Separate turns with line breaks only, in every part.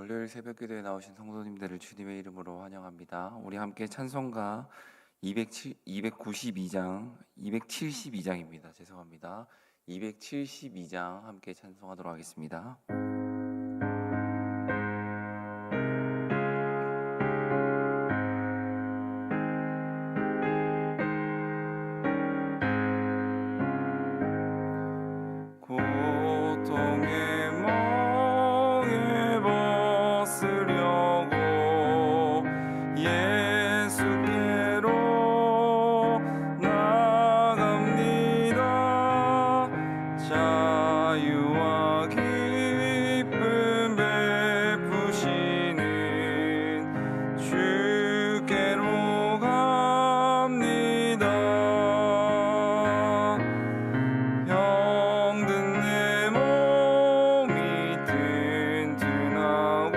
월요일 새벽 기도에 나오신 성도님들을 주님의 이름으로 환영합니다. 우리 함께 찬송가 292장, 272장입니다. 죄송합니다. 272장 함께 찬송하도록 하겠습니다. 고통의 멍에 벗으려고 예수께로 나갑니다. 자유와 기쁨 베푸시는 주께로 갑니다. 병든 내 몸이 튼튼하고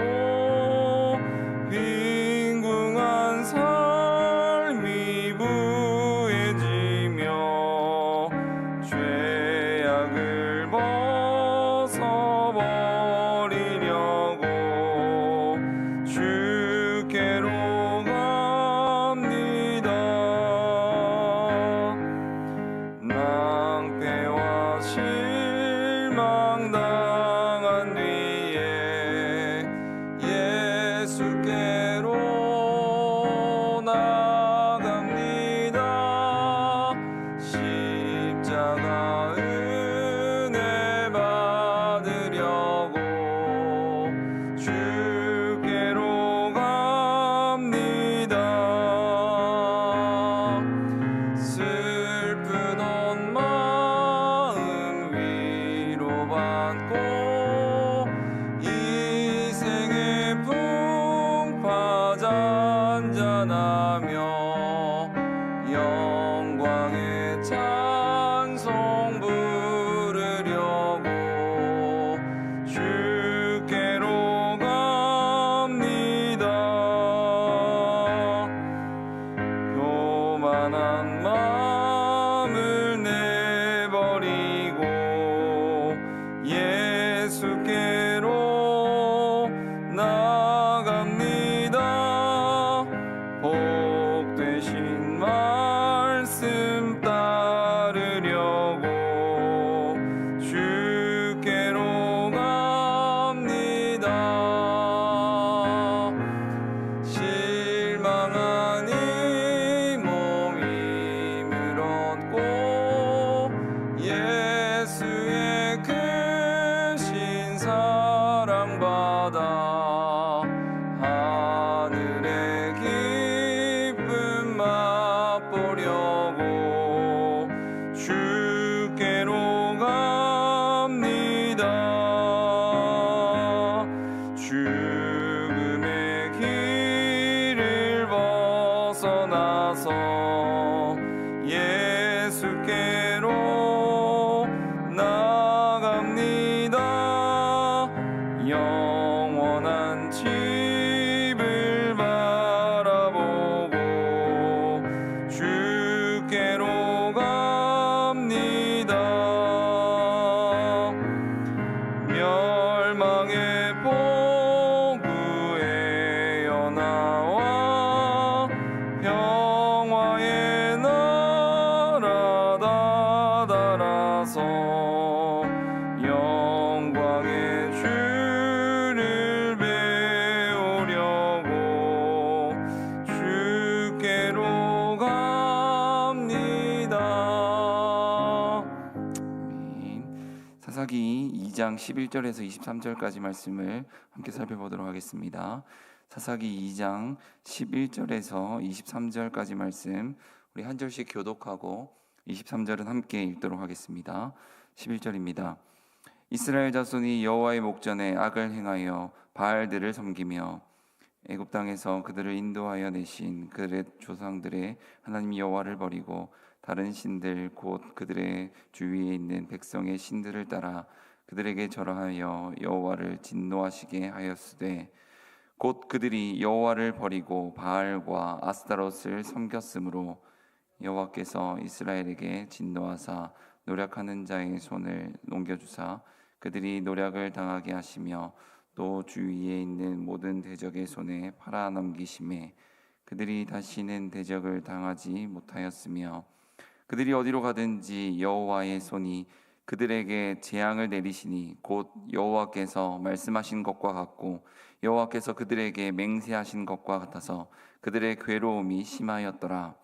빈궁한 삶이 부해지며 죄악을 벗어버리려고 주께로 갑니다. 낭패와 실망 당한 뒤에 예수께로 나갑니다. 십자가 은혜 받으려고 주께로 갑니다. 슬프던 마음 위로받고 이 생의 풍파 잔잔하며 영광의 찬송 부르려고 주께로 갑니다. 교만한 마음을 내버리고 예수께로 나갑니다. 복되신 말씀 따르려고 주께로 갑니다. 실망한 이 몸 힘을 얻고 예수의 크신 사랑 받아 하늘의 기쁨 맛보려고 주께로 갑니다. 죽음의 길을 벗어나서 예수께로 나갑니다. 영원한 집을 바라보고 주께로 갑니다. 멸망의 보구에어 나와 평화의 나라 다다라서 영광의 주를 배우려고 주께로 갑니다. 아멘. 사사기 2장 11절에서 23절까지 말씀을 함께 살펴보도록 하겠습니다. 사사기 2장 11절에서 23절까지 말씀 우리 한 절씩 교독하고 23절은 함께 읽도록 하겠습니다. 11절입니다. 이스라엘 자손이 여호와의 목전에 악을 행하여 바알들을 섬기며 애굽 땅에서 그들을 인도하여 내신 그들의 조상들의 하나님 여호와를 버리고 다른 신들 곧 그들의 주위에 있는 백성의 신들을 따라 그들에게 절하여 여호와를 진노하시게 하였으되 곧 그들이 여호와를 버리고 바알과 아스타롯을 섬겼으므로 여호와께서 이스라엘에게 진노하사 노략하는 자의 손을 넘겨주사 그들이 노략을 당하게 하시며 또 주위에 있는 모든 대적의 손에 팔아넘기심에 그들이 다시는 대적을 당하지 못하였으며 그들이 어디로 가든지 여호와의 손이 그들에게 재앙을 내리시니 곧 여호와께서 말씀하신 것과 같고 여호와께서 그들에게 맹세하신 것과 같아서 그들의 괴로움이 심하였더라.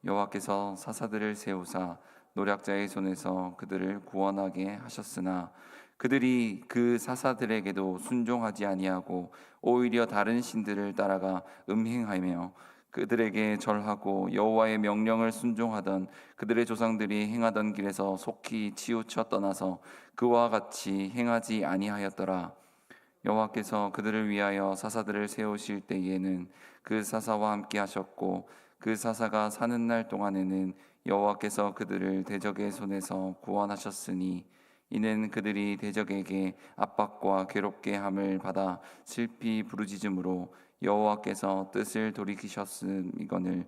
여호와께서 사사들을 세우사 노략자의 손에서 그들을 구원하게 하셨으나 그들이 그 사사들에게도 순종하지 아니하고 오히려 다른 신들을 따라가 음행하며 그들에게 절하고 여호와의 명령을 순종하던 그들의 조상들이 행하던 길에서 속히 치우쳐 떠나서 그와 같이 행하지 아니하였더라. 여호와께서 그들을 위하여 사사들을 세우실 때에는 그 사사와 함께 하셨고 그 사사가 사는 날 동안에는 여호와께서 그들을 대적의 손에서 구원하셨으니 이는 그들이 대적에게 압박과 괴롭게 함을 받아 슬피 부르짖음으로 여호와께서 뜻을 돌이키셨음이거늘.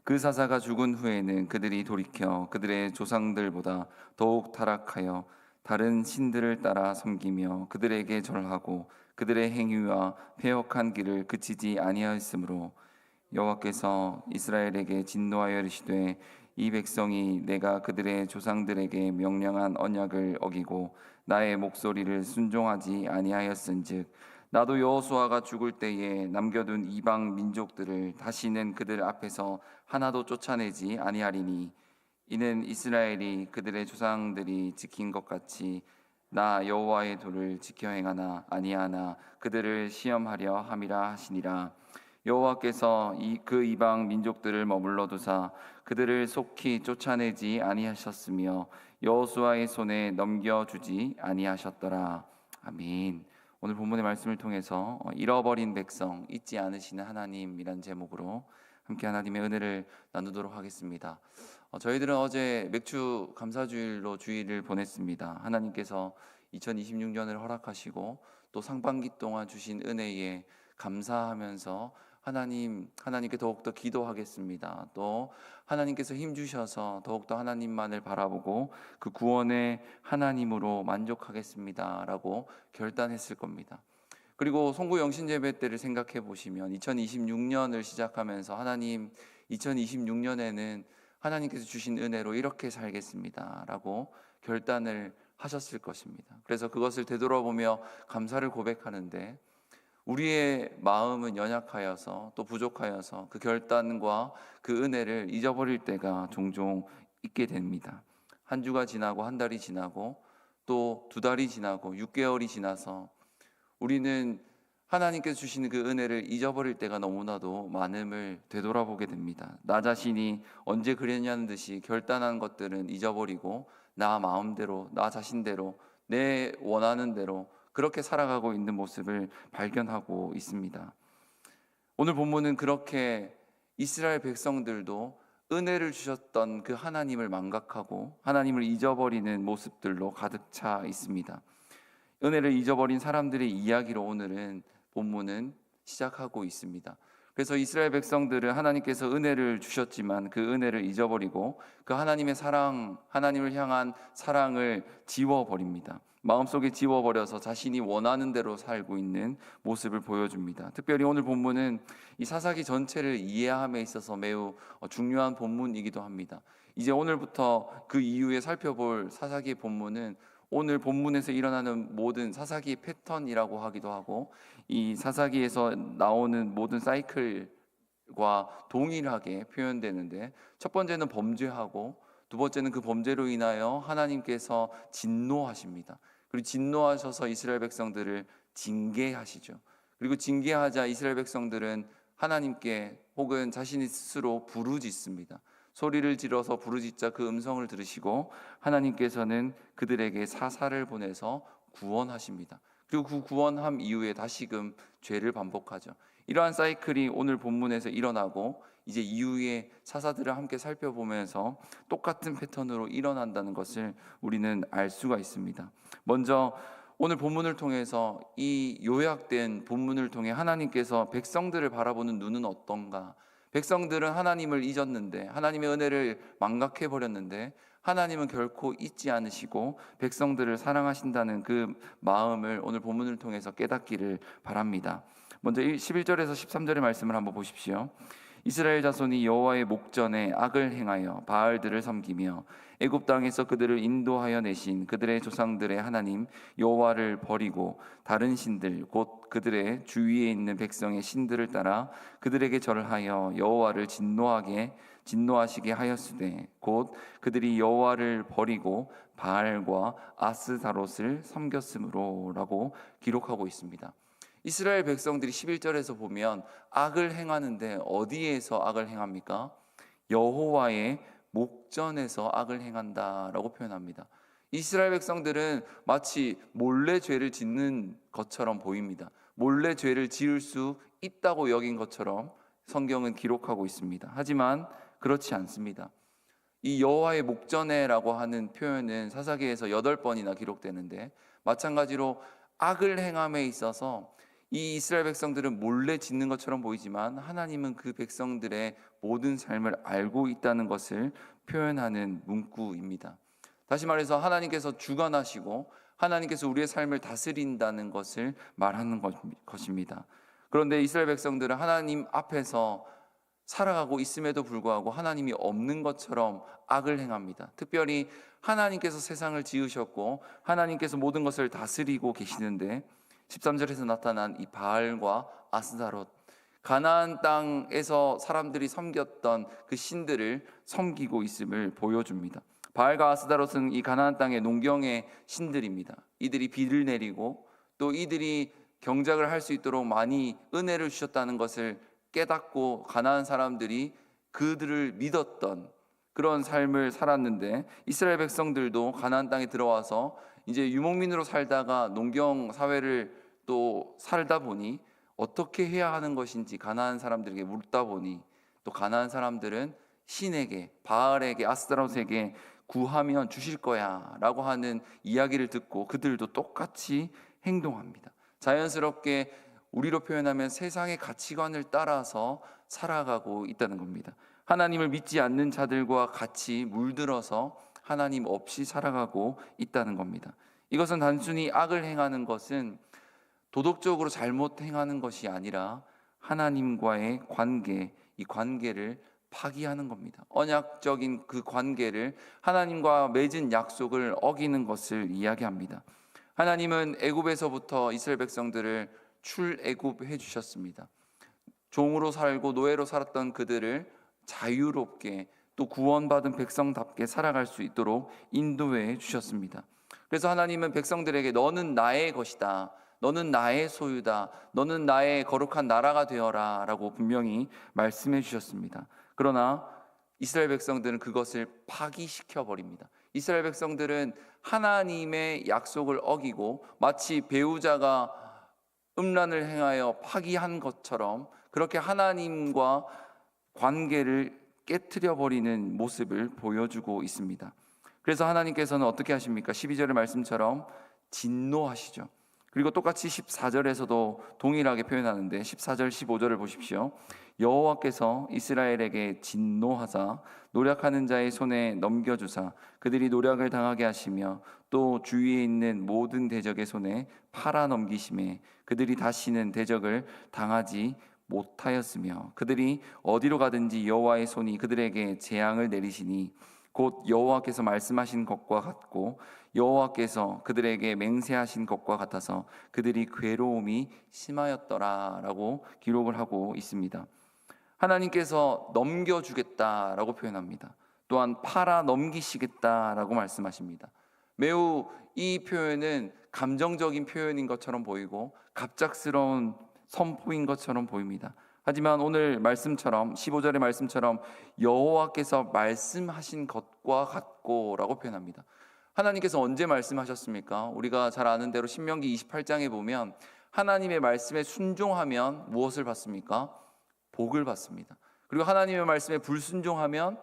그 사사가 죽은 후에는 그들이 돌이켜 그들의 조상들보다 더욱 타락하여 다른 신들을 따라 섬기며 그들에게 절하고 그들의 행위와 패역한 길을 그치지 아니하였으므로 여호와께서 이스라엘에게 진노하여 이르시되 이 백성이 내가 그들의 조상들에게 명령한 언약을 어기고 나의 목소리를 순종하지 아니하였은즉 나도 여호수아가 죽을 때에 남겨둔 이방 민족들을 다시는 그들 앞에서 하나도 쫓아내지 아니하리니 이는 이스라엘이 그들의 조상들이 지킨 것 같이 나 여호와의 도를 지켜 행하나 아니하나 그들을 시험하려 함이라 하시니라. 여호와께서 그 이방 민족들을 머물러 두사 그들을 속히 쫓아내지 아니하셨으며 여호수아의 손에 넘겨주지 아니하셨더라. 아멘. 오늘 본문의 말씀을 통해서 잃어버린 백성 잊지 않으시는 하나님이란 제목으로 함께 하나님의 은혜를 나누도록 하겠습니다. 저희들은 어제 맥주 감사주일로 주일을 보냈습니다. 하나님께서 2026년을 허락하시고 또 상반기 동안 주신 은혜에 감사하면서 하나님께 더욱더 기도하겠습니다. 또 하나님께서 힘 주셔서 더욱더 하나님만을 바라보고 그 구원의 하나님으로 만족하겠습니다라고 결단했을 겁니다. 그리고 송구 영신예배 때를 생각해 보시면 2026년을 시작하면서 하나님 2026년에는 하나님께서 주신 은혜로 이렇게 살겠습니다라고 결단을 하셨을 것입니다. 그래서 그것을 되돌아보며 감사를 고백하는데 우리의 마음은 연약하여서 또 부족하여서 그 결단과 그 은혜를 잊어버릴 때가 종종 있게 됩니다. 한 주가 지나고 한 달이 지나고 또 두 달이 지나고 6개월이 지나서 우리는 하나님께서 주시는 그 은혜를 잊어버릴 때가 너무나도 많음을 되돌아보게 됩니다. 나 자신이 언제 그랬냐는 듯이 결단한 것들은 잊어버리고 나 마음대로, 나 자신대로, 내 원하는 대로 그렇게 살아가고 있는 모습을 발견하고 있습니다. 오늘 본문은 그렇게 이스라엘 백성들도 은혜를 주셨던 그 하나님을 망각하고 하나님을 잊어버리는 모습들로 가득 차 있습니다. 은혜를 잊어버린 사람들의 이야기로 오늘은 본문은 시작하고 있습니다. 그래서 이스라엘 백성들은 하나님께서 은혜를 주셨지만 그 은혜를 잊어버리고 그 하나님의 사랑, 하나님을 향한 사랑을 지워버립니다. 마음속에 지워버려서 자신이 원하는 대로 살고 있는 모습을 보여줍니다. 특별히 오늘 본문은 이 사사기 전체를 이해함에 있어서 매우 중요한 본문이기도 합니다. 이제 오늘부터 그 이후에 살펴볼 사사기 본문은 오늘 본문에서 일어나는 모든 사사기 패턴이라고 하기도 하고 이 사사기에서 나오는 모든 사이클과 동일하게 표현되는데 첫 번째는 범죄하고 두 번째는 그 범죄로 인하여 하나님께서 진노하십니다. 그리고 진노하셔서 이스라엘 백성들을 징계하시죠. 그리고 징계하자 이스라엘 백성들은 하나님께 혹은 자신이 스스로 부르짖습니다. 소리를 질러서 부르짖자 그 음성을 들으시고 하나님께서는 그들에게 사사를 보내서 구원하십니다. 그리고 그 구원함 이후에 다시금 죄를 반복하죠. 이러한 사이클이 오늘 본문에서 일어나고 이제 이후에 사사들을 함께 살펴보면서 똑같은 패턴으로 일어난다는 것을 우리는 알 수가 있습니다. 먼저 오늘 본문을 통해서 이 요약된 본문을 통해 하나님께서 백성들을 바라보는 눈은 어떤가? 백성들은 하나님을 잊었는데 하나님의 은혜를 망각해버렸는데 하나님은 결코 잊지 않으시고 백성들을 사랑하신다는 그 마음을 오늘 본문을 통해서 깨닫기를 바랍니다. 먼저 11절에서 13절의 말씀을 한번 보십시오. 이스라엘 자손이 여호와의 목전에 악을 행하여 바알들을 섬기며 애굽 땅에서 그들을 인도하여 내신 그들의 조상들의 하나님 여호와를 버리고 다른 신들 곧 그들의 주위에 있는 백성의 신들을 따라 그들에게 절하여 여호와를 진노하시게 하였으되 곧 그들이 여호와를 버리고 바알과 아스다롯을 섬겼으므로라고 기록하고 있습니다. 이스라엘 백성들이 11절에서 보면 악을 행하는데 어디에서 악을 행합니까? 여호와의 목전에서 악을 행한다라고 표현합니다. 이스라엘 백성들은 마치 몰래 죄를 짓는 것처럼 보입니다. 몰래 죄를 지을 수 있다고 여긴 것처럼 성경은 기록하고 있습니다. 하지만 그렇지 않습니다. 이 여호와의 목전에라고 하는 표현은 사사기에서 8번이나 기록되는데 마찬가지로 악을 행함에 있어서 이 이스라엘 백성들은 몰래 짓는 것처럼 보이지만 하나님은 그 백성들의 모든 삶을 알고 있다는 것을 표현하는 문구입니다. 다시 말해서 하나님께서 주관하시고 하나님께서 우리의 삶을 다스린다는 것을 말하는 것입니다. 그런데 이스라엘 백성들은 하나님 앞에서 살아가고 있음에도 불구하고 하나님이 없는 것처럼 악을 행합니다. 특별히 하나님께서 세상을 지으셨고 하나님께서 모든 것을 다스리고 계시는데 13절에서 나타난 이 바알과 아스다롯, 가나안 땅에서 사람들이 섬겼던 그 신들을 섬기고 있음을 보여줍니다. 바알과 아스다롯은 이 가나안 땅의 농경의 신들입니다. 이들이 비를 내리고 또 이들이 경작을 할 수 있도록 많이 은혜를 주셨다는 것을 깨닫고 가나안 사람들이 그들을 믿었던 그런 삶을 살았는데 이스라엘 백성들도 가나안 땅에 들어와서 이제 유목민으로 살다가 농경 사회를 또 살다 보니 어떻게 해야 하는 것인지 가나안 사람들에게 묻다 보니 또 가나안 사람들은 신에게 바알에게 아스타롯에게 구하면 주실 거야 라고 하는 이야기를 듣고 그들도 똑같이 행동합니다. 자연스럽게 우리로 표현하면 세상의 가치관을 따라서 살아가고 있다는 겁니다. 하나님을 믿지 않는 자들과 같이 물들어서 하나님 없이 살아가고 있다는 겁니다. 이것은 단순히 악을 행하는 것은 도덕적으로 잘못 행하는 것이 아니라 하나님과의 관계, 이 관계를 파기하는 겁니다. 언약적인 그 관계를 하나님과 맺은 약속을 어기는 것을 이야기합니다. 하나님은 애굽에서부터 이스라엘 백성들을 출애굽해 주셨습니다. 종으로 살고 노예로 살았던 그들을 자유롭게 또 구원받은 백성답게 살아갈 수 있도록 인도해 주셨습니다. 그래서 하나님은 백성들에게 너는 나의 것이다, 너는 나의 소유다, 너는 나의 거룩한 나라가 되어라 라고 분명히 말씀해 주셨습니다. 그러나 이스라엘 백성들은 그것을 파기시켜 버립니다. 이스라엘 백성들은 하나님의 약속을 어기고 마치 배우자가 음란을 행하여 파기한 것처럼 그렇게 하나님과 관계를 깨트려 버리는 모습을 보여주고 있습니다. 그래서 하나님께서는 어떻게 하십니까? 12절의 말씀처럼 진노하시죠. 그리고 똑같이 14절에서도 동일하게 표현하는데 14절 15절을 보십시오. 여호와께서 이스라엘에게 진노하사 노력하는 자의 손에 넘겨주사 그들이 노력을 당하게 하시며 또 주위에 있는 모든 대적의 손에 팔아 넘기심에 그들이 다시는 대적을 당하지 못하였으며 그들이 어디로 가든지 여호와의 손이 그들에게 재앙을 내리시니 곧 여호와께서 말씀하신 것과 같고 여호와께서 그들에게 맹세하신 것과 같아서 그들이 괴로움이 심하였더라라고 기록을 하고 있습니다. 하나님께서 넘겨주겠다라고 표현합니다. 또한 팔아 넘기시겠다라고 말씀하십니다. 매우 이 표현은 감정적인 표현인 것처럼 보이고 갑작스러운 선포인 것처럼 보입니다. 하지만 오늘 말씀처럼 15절의 말씀처럼 여호와께서 말씀하신 것과 같고라고 표현합니다. 하나님께서 언제 말씀하셨습니까? 우리가 잘 아는 대로 신명기 28장에 보면 하나님의 말씀에 순종하면 무엇을 받습니까? 복을 받습니다. 그리고 하나님의 말씀에 불순종하면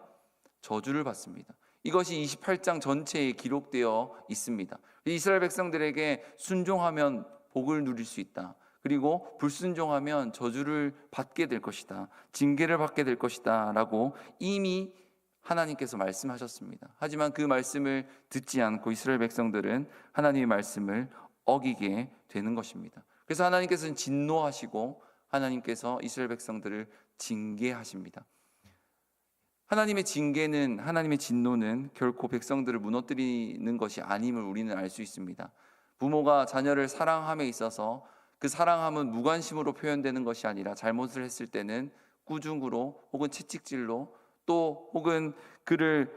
저주를 받습니다. 이것이 28장 전체에 기록되어 있습니다. 이스라엘 백성들에게 순종하면 복을 누릴 수 있다. 그리고 불순종하면 저주를 받게 될 것이다. 징계를 받게 될 것이다 라고 이미 하나님께서 말씀하셨습니다. 하지만 그 말씀을 듣지 않고 이스라엘 백성들은 하나님의 말씀을 어기게 되는 것입니다. 그래서 하나님께서는 진노하시고 하나님께서 이스라엘 백성들을 징계하십니다. 하나님의 징계는, 하나님의 진노는 결코 백성들을 무너뜨리는 것이 아님을 우리는 알 수 있습니다. 부모가 자녀를 사랑함에 있어서 그 사랑함은 무관심으로 표현되는 것이 아니라 잘못을 했을 때는 꾸중으로 혹은 채찍질로 또 혹은 그를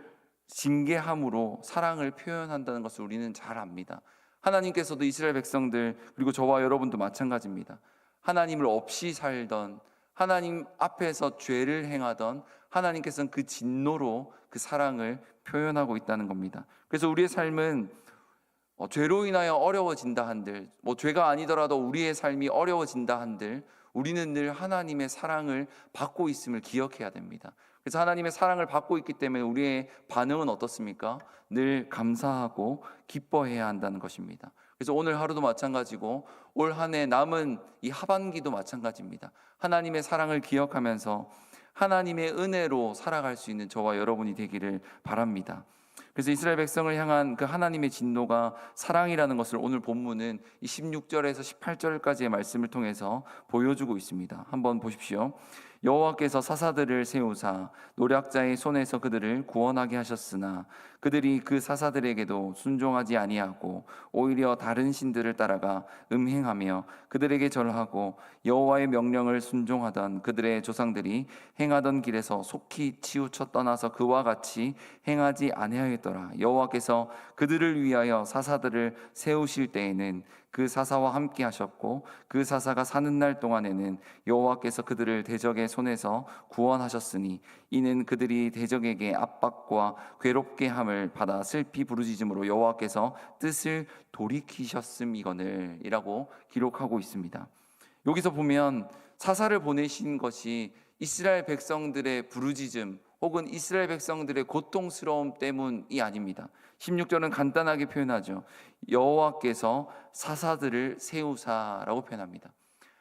징계함으로 사랑을 표현한다는 것을 우리는 잘 압니다. 하나님께서도 이스라엘 백성들, 그리고 저와 여러분도 마찬가지입니다. 하나님을 없이 살던, 하나님 앞에서 죄를 행하던 하나님께서는 그 진노로 그 사랑을 표현하고 있다는 겁니다. 그래서 우리의 삶은 죄로 인하여 어려워진다 한들, 죄가 아니더라도 우리의 삶이 어려워진다 한들 우리는 늘 하나님의 사랑을 받고 있음을 기억해야 됩니다. 그래서 하나님의 사랑을 받고 있기 때문에 우리의 반응은 어떻습니까? 늘 감사하고 기뻐해야 한다는 것입니다. 그래서 오늘 하루도 마찬가지고 올 한 해 남은 이 하반기도 마찬가지입니다. 하나님의 사랑을 기억하면서 하나님의 은혜로 살아갈 수 있는 저와 여러분이 되기를 바랍니다. 그래서 이스라엘 백성을 향한 그 하나님의 진노가 사랑이라는 것을 오늘 본문은 이 16절에서 18절까지의 말씀을 통해서 보여주고 있습니다. 한번 보십시오. 여호와께서 사사들을 세우사 노략자의 손에서 그들을 구원하게 하셨으나 그들이 그 사사들에게도 순종하지 아니하고 오히려 다른 신들을 따라가 음행하며 그들에게 절하고 여호와의 명령을 순종하던 그들의 조상들이 행하던 길에서 속히 치우쳐 떠나서 그와 같이 행하지 아니하였더라. 여호와께서 그들을 위하여 사사들을 세우실 때에는 그 사사와 함께 하셨고 그 사사가 사는 날 동안에는 여호와께서 그들을 대적의 손에서 구원하셨으니 이는 그들이 대적에게 압박과 괴롭게 함을 받아 슬피 부르짖음으로 여호와께서 뜻을 돌이키셨음이거늘 이라고 기록하고 있습니다. 여기서 보면 사사를 보내신 것이 이스라엘 백성들의 부르짖음 혹은 이스라엘 백성들의 고통스러움 때문이 아닙니다. 16절은 간단하게 표현하죠. 여호와께서 사사들을 세우사라고 표현합니다.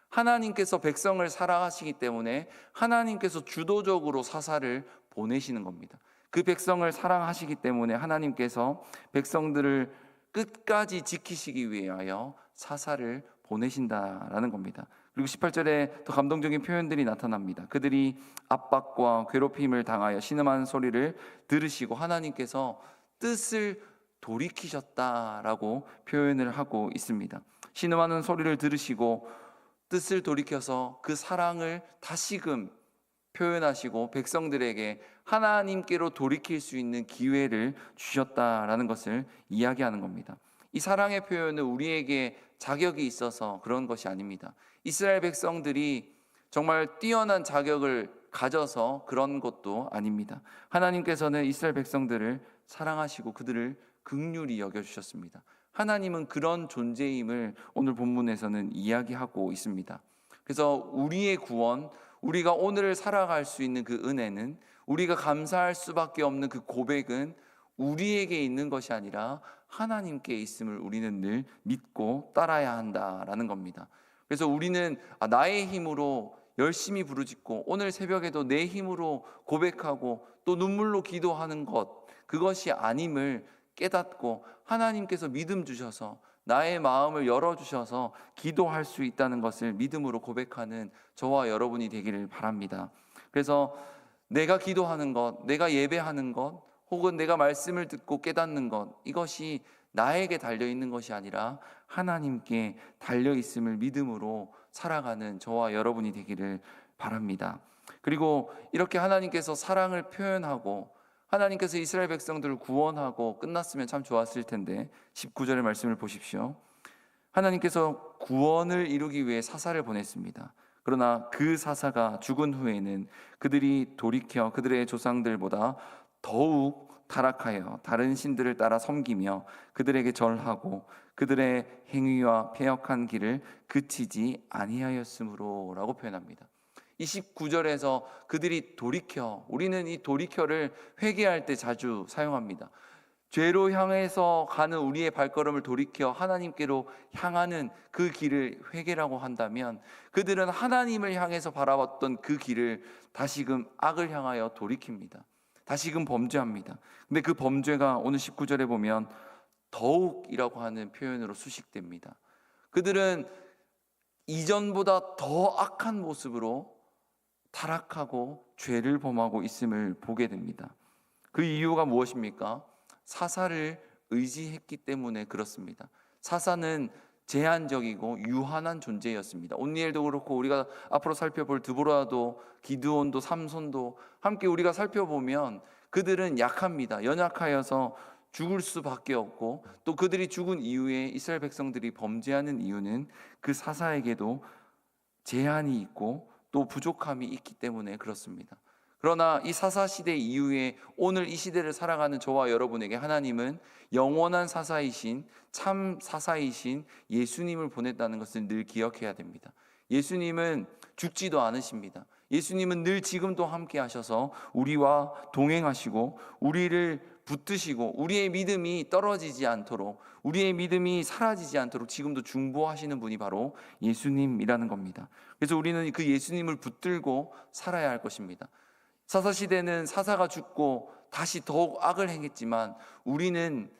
하나님께서 백성을 사랑하시기 때문에 하나님께서 주도적으로 사사를 보내시는 겁니다. 그 백성을 사랑하시기 때문에 하나님께서 백성들을 끝까지 지키시기 위하여 사사를 보내신다라는 겁니다. 그리고 18절에 더 감동적인 표현들이 나타납니다. 그들이 압박과 괴롭힘을 당하여 신음하는 소리를 들으시고 하나님께서 뜻을 돌이키셨다라고 표현을 하고 있습니다. 신음하는 소리를 들으시고 뜻을 돌이켜서 그 사랑을 다시금 표현하시고 백성들에게 하나님께로 돌이킬 수 있는 기회를 주셨다라는 것을 이야기하는 겁니다. 이 사랑의 표현은 우리에게 자격이 있어서 그런 것이 아닙니다. 이스라엘 백성들이 정말 뛰어난 자격을 가져서 그런 것도 아닙니다. 하나님께서는 이스라엘 백성들을 사랑하시고 그들을 긍휼히 여겨주셨습니다. 하나님은 그런 존재임을 오늘 본문에서는 이야기하고 있습니다. 그래서 우리의 구원, 우리가 오늘을 살아갈 수 있는 그 은혜는, 우리가 감사할 수밖에 없는 그 고백은 우리에게 있는 것이 아니라 하나님께 있음을 우리는 늘 믿고 따라야 한다라는 겁니다. 그래서 우리는 나의 힘으로 열심히 부르짖고 오늘 새벽에도 내 힘으로 고백하고 또 눈물로 기도하는 것, 그것이 아님을 깨닫고 하나님께서 믿음 주셔서 나의 마음을 열어주셔서 기도할 수 있다는 것을 믿음으로 고백하는 저와 여러분이 되기를 바랍니다. 그래서 내가 기도하는 것, 내가 예배하는 것, 혹은 내가 말씀을 듣고 깨닫는 것, 이것이 나에게 달려있는 것이 아니라 하나님께 달려있음을 믿음으로 살아가는 저와 여러분이 되기를 바랍니다. 그리고 이렇게 하나님께서 사랑을 표현하고 하나님께서 이스라엘 백성들을 구원하고 끝났으면 참 좋았을 텐데 19절의 말씀을 보십시오. 하나님께서 구원을 이루기 위해 사사를 보냈습니다. 그러나 그 사사가 죽은 후에는 그들이 돌이켜 그들의 조상들보다 더욱 타락하여 다른 신들을 따라 섬기며 그들에게 절하고 그들의 행위와 패역한 길을 그치지 아니하였으므로 라고 표현합니다. 29절에서 그들이 돌이켜, 우리는 이 돌이켜를 회개할 때 자주 사용합니다. 죄로 향해서 가는 우리의 발걸음을 돌이켜 하나님께로 향하는 그 길을 회개라고 한다면 그들은 하나님을 향해서 바라봤던 그 길을 다시금 악을 향하여 돌이킵니다. 다시금 범죄합니다. 근데 그 범죄가 오늘 19절에 보면 더욱이라고 하는 표현으로 수식됩니다. 그들은 이전보다 더 악한 모습으로 타락하고 죄를 범하고 있음을 보게 됩니다. 그 이유가 무엇입니까? 사사를 의지했기 때문에 그렇습니다. 사사는 제한적이고 유한한 존재였습니다. 온니엘도 그렇고 우리가 앞으로 살펴볼 드보라도 기드온도 삼손도 함께 우리가 살펴보면 그들은 약합니다. 연약하여서 죽을 수밖에 없고, 또 그들이 죽은 이후에 이스라엘 백성들이 범죄하는 이유는 그 사사에게도 제한이 있고 또 부족함이 있기 때문에 그렇습니다. 그러나 이 사사 시대 이후에 오늘 이 시대를 살아가는 저와 여러분에게 하나님은 영원한 사사이신, 참 사사이신 예수님을 보냈다는 것을 늘 기억해야 됩니다. 예수님은 죽지도 않으십니다. 예수님은 늘 지금도 함께 하셔서 우리와 동행하시고 우리를 붙드시고 우리의 믿음이 떨어지지 않도록, 우리의 믿음이 사라지지 않도록 지금도 중보하시는 분이 바로 예수님이라는 겁니다. 그래서 우리는 그 예수님을 붙들고 살아야 할 것입니다. 사사시대는 사사가 죽고 다시 더욱 악을 행했지만 우리는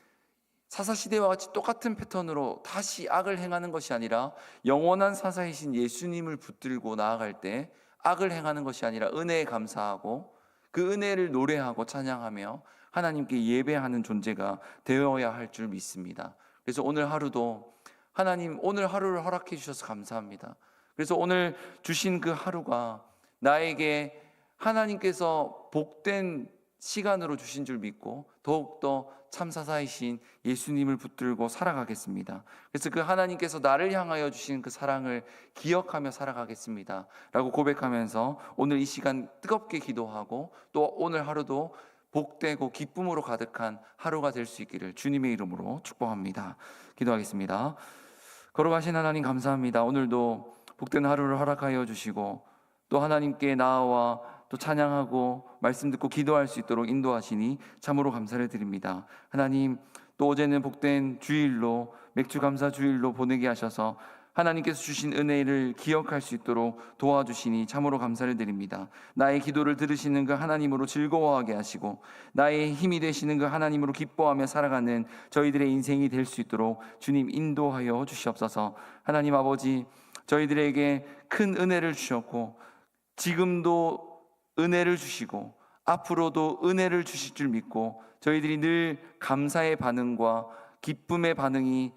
사사시대와 같이 똑같은 패턴으로 다시 악을 행하는 것이 아니라 영원한 사사이신 예수님을 붙들고 나아갈 때 악을 행하는 것이 아니라 은혜에 감사하고 그 은혜를 노래하고 찬양하며 하나님께 예배하는 존재가 되어야 할 줄 믿습니다. 그래서 오늘 하루도 하나님, 오늘 하루를 허락해 주셔서 감사합니다. 그래서 오늘 주신 그 하루가 나에게 하나님께서 복된 시간으로 주신 줄 믿고 더욱더 참사사이신 예수님을 붙들고 살아가겠습니다. 그래서 그 하나님께서 나를 향하여 주신 그 사랑을 기억하며 살아가겠습니다 라고 고백하면서 오늘 이 시간 뜨겁게 기도하고 또 오늘 하루도 복되고 기쁨으로 가득한 하루가 될 수 있기를 주님의 이름으로 축복합니다. 기도하겠습니다. 걸어가신 하나님 감사합니다. 오늘도 복된 하루를 허락하여 주시고 또 하나님께 나아와 또 찬양하고 말씀 듣고 기도할 수 있도록 인도하시니 참으로 감사를 드립니다. 하나님, 또 어제는 복된 주일로, 맥주 감사 주일로 보내게 하셔서 하나님께서 주신 은혜를 기억할 수 있도록 도와주시니 참으로 감사를 드립니다. 나의 기도를 들으시는 그 하나님으로 즐거워하게 하시고 나의 힘이 되시는 그 하나님으로 기뻐하며 살아가는 저희들의 인생이 될 수 있도록 주님 인도하여 주시옵소서. 하나님 아버지, 저희들에게 큰 은혜를 주셨고 지금도 은혜를 주시고 앞으로도 은혜를 주실 줄 믿고 저희들이 늘 감사의 반응과 기쁨의 반응이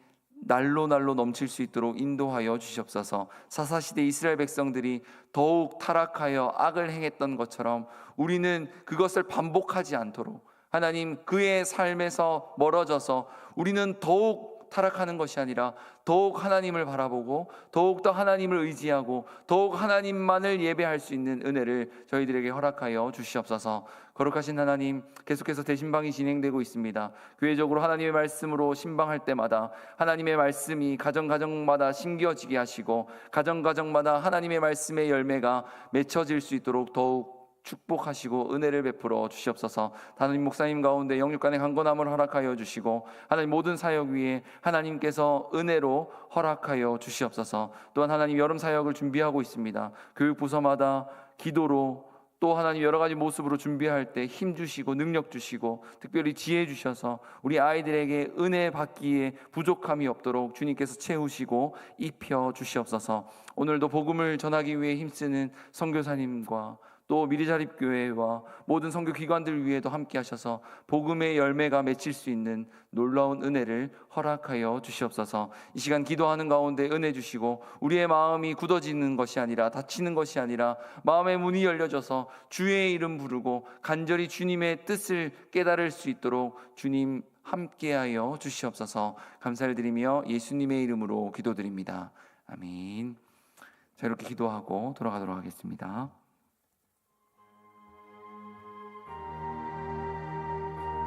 날로 넘칠 수 있도록 인도하여 주시옵소서. 사사시대 이스라엘 백성들이 더욱 타락하여 악을 행했던 것처럼 우리는 그것을 반복하지 않도록 하나님, 그의 삶에서 멀어져서 우리는 더욱 타락하는 것이 아니라 더욱 하나님을 바라보고 더욱더 하나님을 의지하고 더욱 하나님만을 예배할 수 있는 은혜를 저희들에게 허락하여 주시옵소서. 거룩하신 하나님, 계속해서 대신방이 진행되고 있습니다. 교회적으로 하나님의 말씀으로 신방할 때마다 하나님의 말씀이 가정마다 심겨지게 하시고 가정마다 하나님의 말씀의 열매가 맺혀질 수 있도록 더욱 축복하시고 은혜를 베풀어 주시옵소서. 담임 목사님 가운데 영육간의 강건함을 허락하여 주시고 하나님 모든 사역 위에 하나님께서 은혜로 허락하여 주시옵소서. 또한 하나님 여름 사역을 준비하고 있습니다. 교육 부서마다 기도로 또 하나님 여러 가지 모습으로 준비할 때 힘 주시고 능력 주시고 특별히 지혜 주셔서 우리 아이들에게 은혜 받기에 부족함이 없도록 주님께서 채우시고 입혀 주시옵소서. 오늘도 복음을 전하기 위해 힘쓰는 선교사님과 또 미리자립교회와 모든 선교기관들 위에도 함께 하셔서 복음의 열매가 맺힐 수 있는 놀라운 은혜를 허락하여 주시옵소서. 이 시간 기도하는 가운데 은혜 주시고 우리의 마음이 굳어지는 것이 아니라 닫히는 것이 아니라 마음의 문이 열려져서 주의 이름 부르고 간절히 주님의 뜻을 깨달을 수 있도록 주님 함께하여 주시옵소서. 감사를 드리며 예수님의 이름으로 기도드립니다. 아멘. 자, 이렇게 기도하고 돌아가도록 하겠습니다.